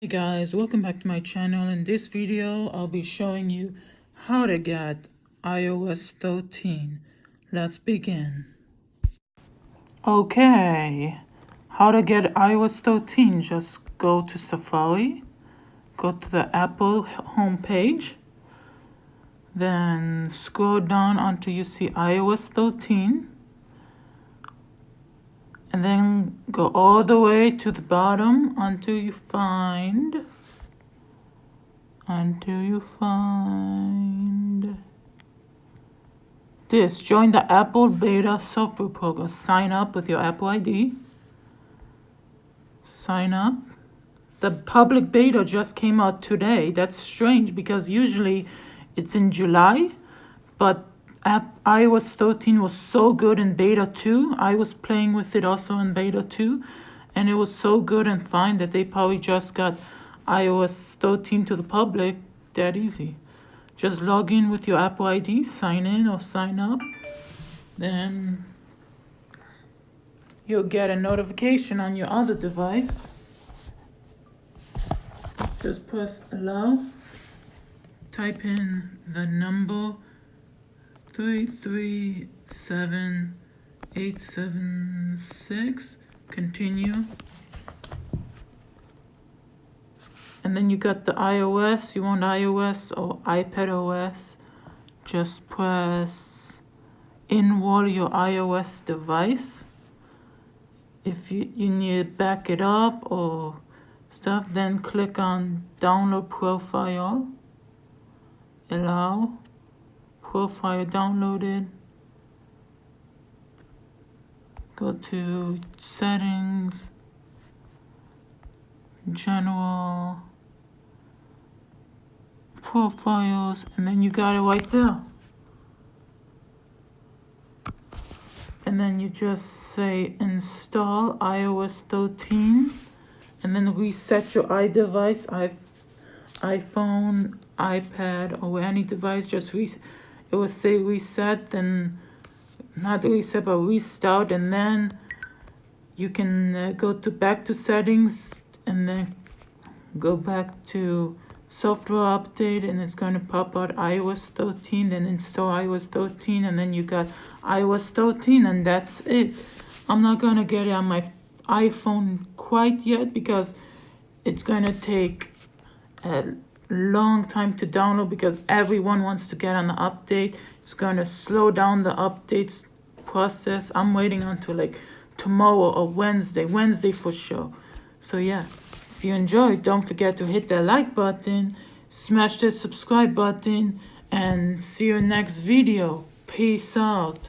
Hey guys, welcome back to my channel. In this video, I'll be showing you how to get iOS 13. Let's begin. Okay, how to get iOS 13. Just go to Safari, go to the Apple homepage, then scroll down until you see iOS 13. And then go all the way to the bottom until you find this. Join the Apple Beta Software Program. Sign up with your Apple ID. Sign up. The public beta just came out today. That's strange because usually it's in July, but iOS 13 was so good in beta 2. I was playing with it also in beta 2, and it was so good and fine that they probably just got iOS 13 to the public that easy. Just log in with your Apple ID, sign in or sign up, then you'll get a notification on your other device. Just press allow, type in the number 337876, continue. And then you got the iOS. You want iOS or iPad OS, just press inward your iOS device. If you need to back it up or stuff, then click on download profile, allow, profile downloaded, go to settings, general, profiles, and then you got it right there. And then you just say install iOS 13, and then reset your iDevice, iPhone, iPad, or any device. Just it will say reset, then not reset but restart, and then you can go to back to settings and then go back to software update, and it's going to pop out iOS 13. Then install iOS 13, and then you got iOS 13, and that's it. I'm not going to get it on my iPhone quite yet because it's going to take a long time to download because everyone wants to get on the update. It's going to slow down the updates process. I'm waiting until like tomorrow or Wednesday for sure. So yeah, if you enjoyed, don't forget to hit that like button, smash that subscribe button, and see you next video. Peace out.